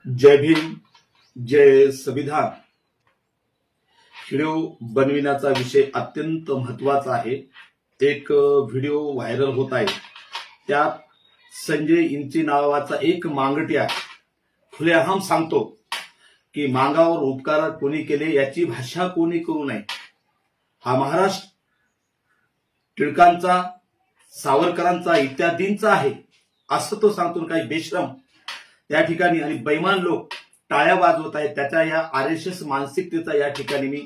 जय भीम, जय संविधान. व्हिडिओ बनविण्याचा विषय अत्यंत महत्वाचा आहे. एक व्हिडिओ व्हायरल होत आहे. त्यात संजय इंचे नावाचा एक मांगटिया खुलेआम सांगतो की मांगावर उपकार कोणी केले याची भाषा कोणी करू नये. हा महाराष्ट्र टिळकांचा, सावरकरांचा इत्यादींचा आहे असं तो सांगतो. काही बेशरम त्या ठिकाणी आणि बैमान लोक टाळ्या वाजवत आहेत. त्याच्या या आरएसएस मानसिकतेचा या ठिकाणी मी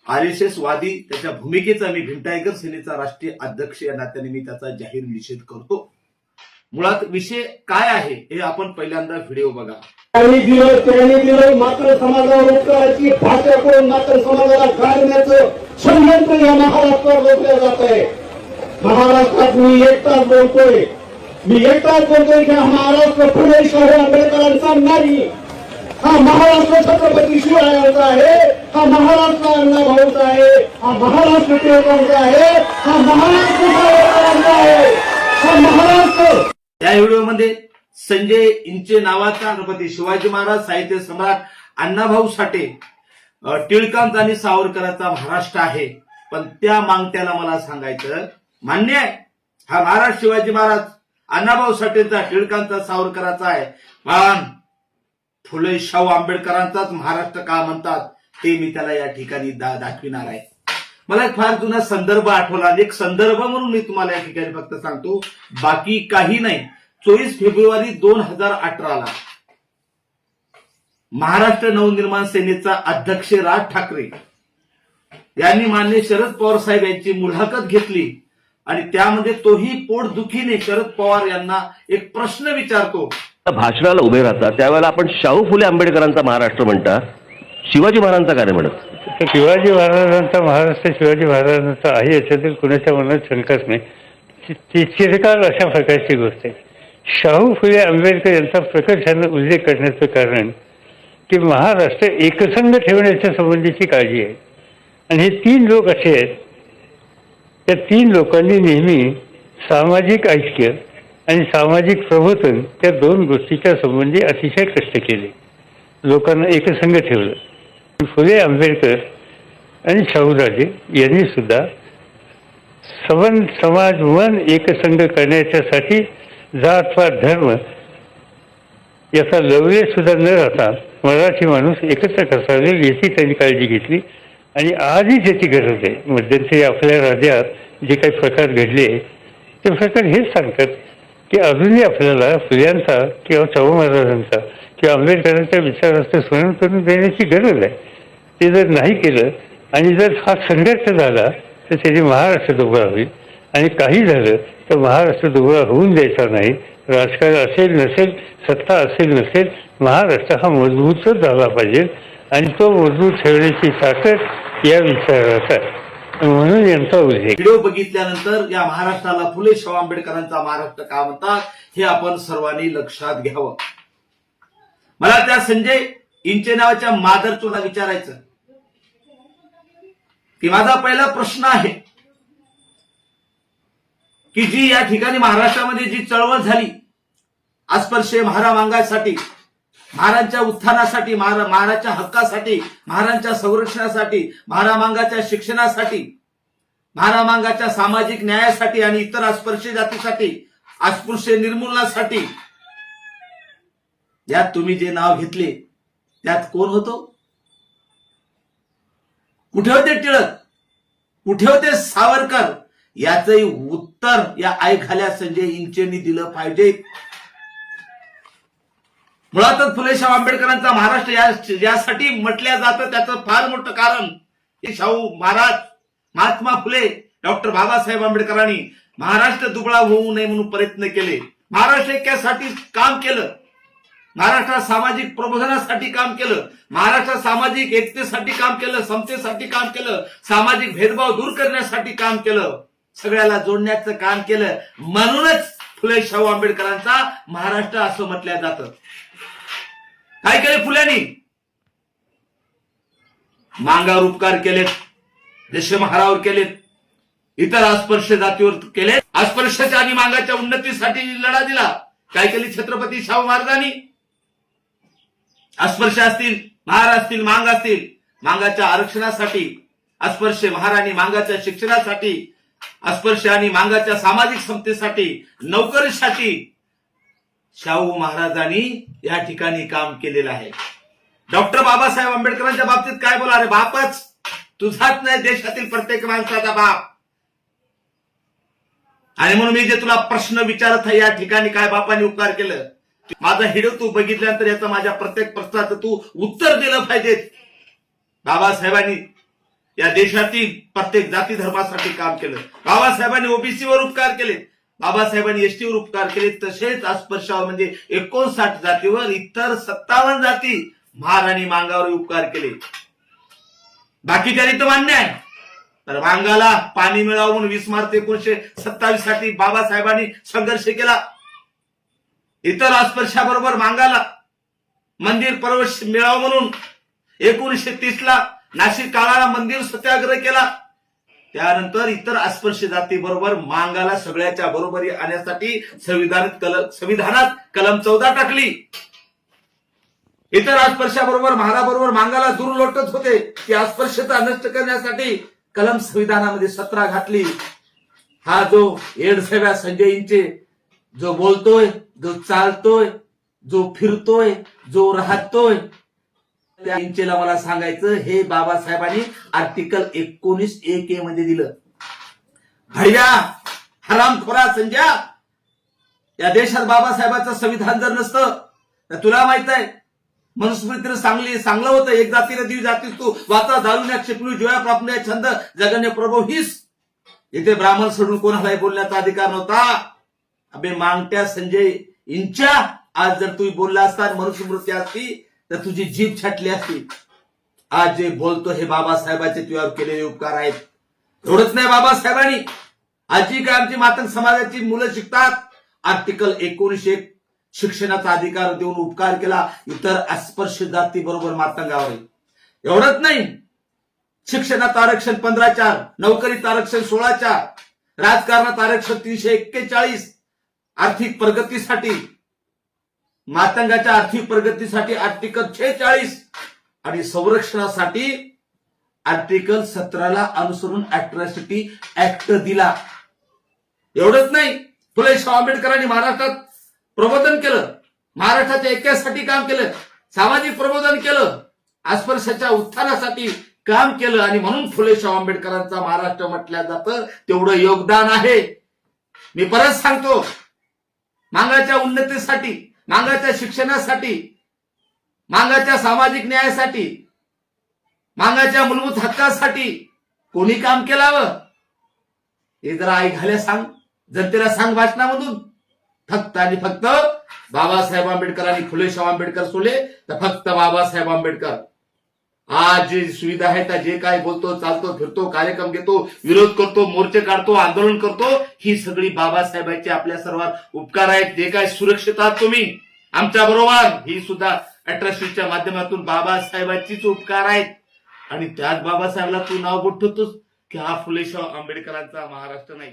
आरएसएस वादी त्याच्या भूमिकेचा मी भीम टायगर सेनेचा राष्ट्रीय अध्यक्ष या नात्याने मी त्याचा जाहीर निषेध करतो. मुळात विषय काय आहे हे आपण पहिल्यांदा व्हिडिओ बघा. त्यांनी दिलं मात्र समाजावर उपकाराची भाषा करून मात्र समाजाला गाडण्याचं षडयंत्र या महाराष्ट्रावर रोखलं जात आहे. महाराष्ट्रात मी एकटाच बोलतोय की हा महाराष्ट्र फुले शाहू आंबेडकरांचा नाही. हा महाराष्ट्र छत्रपती शिवरायांचा आहे. हा महाराष्ट्र अण्णाभाऊचा आहे. हा महाराष्ट्र टिळकांचा आहे. हा महाराष्ट्र सावरकरांचा आहे. हा महाराष्ट्र. या व्हिडिओमध्ये संजय इंचे नावाचा छत्रपती शिवाजी महाराज, साहित्य सम्राट अण्णाभाऊ साठे, टिळकांचा आणि सावरकरांचा महाराष्ट्र आहे. पण त्या मागत्याला मला सांगायचं मान्य आहे हा महाराष्ट्र शिवाजी महाराज, अण्णाभाऊ साठेंचा, टिळकांचा, सावरकरांचा आहे. पण फुले शाहू आंबेडकरांचाच महाराष्ट्र का म्हणतात ते मी त्याला या ठिकाणी दाखविणार आहे. मला एक फार जुना संदर्भ आठवला. एक संदर्भ म्हणून मी तुम्हाला या ठिकाणी फक्त सांगतो, बाकी काही नाही. 24 फेब्रुवारी 2018 महाराष्ट्र नवनिर्माण सेनेचा अध्यक्ष राज ठाकरे यांनी मान्य शरद पवार साहेब यांची मुलाखत घेतली आणि त्यामध्ये तोही पोटदुखीने शरद पवार यांना एक प्रश्न विचारतो. भाषणाला उभे राहतात त्यावेळेला आपण शाहू फुले आंबेडकरांचा महाराष्ट्र म्हणता, शिवाजी महाराजांचा काय म्हणत? शिवाजी महाराजांचा महाराष्ट्र शिवाजी महाराजांचा आहे याच्यातील कुणाच्या मनात शंकाच नाही. ती चिरकाल अशा प्रकारची गोष्ट आहे. शाहू फुले आंबेडकर यांचा प्रकर्षाने उल्लेख करण्याचं कारण की महाराष्ट्र एकसंघ ठेवण्याच्या संबंधीची काळजी आहे. आणि हे तीन लोक असे आहेत, त्या तीन लोकांनी नेहमी सामाजिक ऐक्य आणि सामाजिक प्रबोधन त्या दोन गोष्टीच्या संबंधी अतिशय कष्ट केले. लोकांना एकसंघ ठेवलं. फुले आंबेडकर आणि शाहूराजे यांनी सुद्धा सवन समाज मन एकसंघ करण्याच्यासाठी जातपात धर्म याचा लवले सुद्धा न राहता मराठी माणूस एकत्र कसा येईल याची त्यांनी काळजी घेतली. आणि आजही त्याची गरज आहे. मध्यंतरी आपल्या राज्यात जे काही प्रकार घडले ते प्रकार हेच सांगतात की अजूनही आपल्याला फुल्यांचा किंवा शाहू महाराजांचा किंवा आंबेडकरांच्या विचाराचं स्मरण करून देण्याची गरज आहे. ते जर नाही केलं आणि जर हा संघर्ष झाला तर त्याची महाराष्ट्र दुबळा होईल. आणि काही झालं तर महाराष्ट्र दुबळा होऊन द्यायचा नाही. राजकारण असेल नसेल, सत्ता असेल नसेल, महाराष्ट्र हा मजबूतच झाला पाहिजे आणि तो मजबूत ठेवण्याची ताकद या विचाराचा आहे. म्हणून यांचा उल्लेख. व्हिडिओ बघितल्यानंतर या महाराष्ट्राला फुले शाहू आंबेडकरांचा महाराष्ट्र का म्हणतात हे आपण सर्वांनी लक्षात घ्यावं. मला त्या संजय इंचे नावाच्या मादरचोला विचारायचं की माझा पहिला प्रश्न आहे की जी या ठिकाणी महाराष्ट्रामध्ये जी चळवळ झाली अस्पृश्य महारामांगासाठी, महाराजांच्या उत्थानासाठी, महाराजांच्या हक्कासाठी, महाराजांच्या संरक्षणासाठी, महारामांगाच्या शिक्षणासाठी, महारामांगाच्या सामाजिक न्यायासाठी आणि इतर अस्पृश्य जातीसाठी, अस्पृश्य निर्मूलनासाठी, यात तुम्ही जे नाव घेतले त्यात कोण होतो? कुठे होते टिळक? कुठे होते सावरकर? याचंही उत्तर या ऐखाल्या संजय इंचेंनी दिलं पाहिजे. मुळातच फुले शाहू आंबेडकरांचा महाराष्ट्र यासाठी म्हटल्या जातं त्याचं फार मोठं कारण हे शाहू महाराज, महात्मा फुले, डॉक्टर बाबासाहेब आंबेडकरांनी महाराष्ट्र दुबळा होऊ नये म्हणून प्रयत्न केले. महाराष्ट्र ऐक्यासाठी काम केलं. महाराष्ट्रात सामाजिक प्रबोधनासाठी काम केलं. महाराष्ट्रात सामाजिक एकतेसाठी काम केलं. समतेसाठी काम केलं. सामाजिक भेदभाव दूर करण्यासाठी काम केलं. सगळ्याला जोडण्याचं काम केलं. म्हणूनच फुले शाहू आंबेडकरांचा महाराष्ट्र असं म्हटलं जातं. काय केले फुल्यांनी? मांगावर उपकार केलेत, देशमहारावर केलेत, इतर अस्पृश्य जातीवर केले. अस्पृश्याच्या आणि मांगाच्या उन्नतीसाठी लढा दिला. काय केली छत्रपती शाहू महाराजांनी? अस्पृश्य असतील, महार असतील, मांग असतील, मांगाच्या आरक्षणासाठी, अस्पृश्य महार आणि मांगाच्या शिक्षणासाठी, अस्पृश्य आणि मांगाच्या सामाजिक समतेसाठी, नोकरीसाठी शाहू महाराजांनी या ठिकाणी काम केलेलं आहे. डॉक्टर बाबासाहेब आंबेडकरांच्या बाबतीत काय बोला, अरे बापच तुझाच नाही, देशातील प्रत्येक माणसाचा बाप. आणि म्हणून मी जे तुला प्रश्न विचारत आहे, या ठिकाणी काय बापाने उपकार केलं, माझा व्हिडिओ तू बघितल्यानंतर याचा माझ्या प्रत्येक प्रश्नाचं तू उत्तर दिलं पाहिजे. बाबासाहेबांनी या देशातील प्रत्येक जाती धर्मासाठी काम केलं. बाबासाहेबांनी ओबीसीवर उपकार केले, बाबासाहेबांनी एसटीवर उपकार केले, तसेच अस्पृश्यावर म्हणजे 59 जातीवर, इतर 57 जाती महार आणि मांगावर उपकार केले. बाकीच्या तर मान्य आहे, तर मांगाला पाणी मिळावं म्हणून 20 मार्च 1927 साठी बाबासाहेबांनी संघर्ष केला. इतर अस्पृश्याबरोबर मांगाला मंदिर प्रवेश मिळावं म्हणून 1930 ला नाशिक काळाला मंदिर सत्याग्रह केला. त्यानंतर इतर अस्पृश्य जाती बरोबर मांगाला सगळ्याच्या बरोबरी आणण्यासाठी संविधानात कलम 14 टाकली. इतर अस्पृश्याबरोबर महाराबरोबर मांगाला दूर लोटत होते, ती अस्पृश्यता नष्ट करण्यासाठी कलम संविधानामध्ये 17 घातली. हा जो एडसेव्या संजय इंचे जो बोलतोय, जो चालतोय, जो फिरतोय, जो राहतोय, त्या इंचेला मला सांगायचं, हे बाबासाहेबांनी आर्टिकल 19(1)(a) मध्ये दिलं. भैया हरामखोरा संजय, या देशात बाबासाहेबांचं संविधान जर नसतं तर तुला माहित आहे मनुस्मृतीने चांगलं होतं, एक जातीला दिवी जातीस तू वाचा दारुण्या क्षिपणी जोया प्राप्त छंद जगन्य प्रभू हीस. इथे ब्राह्मण सोडून कोणालाही बोलण्याचा अधिकार नव्हता. अबे मांगट्या संजय इंच्या, आज जर तू बोलला असता मनुस्मृती असती तर तुझी जीभ छाटली असती. आज जे बोलतो हे बाबासाहेबांचे तुझ्यावर केलेले उपकार आहेत. एवढंच नाही, बाबासाहेबांनी आजची काय आमची मातंग समाजाची मुलं शिकतात, आर्टिकल 19(1) शिक्षणाचा अधिकार देऊन उपकार केला इतर अस्पृश्य जाती बरोबर मातंगावर. एवढंच नाही, शिक्षणात आरक्षण 15(4), नोकरीत आरक्षण 16(4), राजकारणात आरक्षण 341, आर्थिक प्रगतीसाठी, मातंगाच्या आर्थिक प्रगतीसाठी आर्टिकल 46 आणि संरक्षणासाठी आर्टिकल 17 अनुसरून अॅट्रॉसिटी ऍक्ट दिला. एवढंच नाही, फुले शाहू आंबेडकरांनी महाराष्ट्रात प्रबोधन केलं, महाराष्ट्राच्या ऐक्यासाठी काम केलं, सामाजिक प्रबोधन केलं, अस्पृश्याच्या उत्थानासाठी काम केलं. आणि म्हणून फुले शाहू आंबेडकरांचा महाराष्ट्र म्हटलं जातं, तेवढं योगदान आहे. मी परत सांगतो, मांगाच्या उन्नतीसाठी, मांगाच्या शिक्षणासाठी, मांगाच्या सामाजिक न्यायासाठी, मांगाच्या मूलभूत हक्कासाठी कोणी काम केलावं हे जरा ऐकायला सांग, जनतेला सांग भाषणामधून. फक्त आणि फक्त बाबासाहेब आंबेडकर आणि फुले शाहू आंबेडकर सोडले तर फक्त बाबासाहेब आंबेडकर. आज जे सुविधा आहेत, जे काय बोलतो, चालतो, फिरतो, कार्यक्रम घेतो, विरोध करतो, मोर्चे काढतो, आंदोलन करतो, ही सगळी बाबासाहेबांची आपल्या सर्वात उपकार आहेत. जे काय सुरक्षित आहात तुम्ही आमच्या बरोबर, ही सुद्धा अॅट्रॉसिटीच्या माध्यमातून बाबासाहेबांचीच उपकार आहेत. आणि त्याच बाबासाहेबाला तू नाव बोलतोस की हा फुले शाहू आंबेडकरांचा महाराष्ट्र नाही.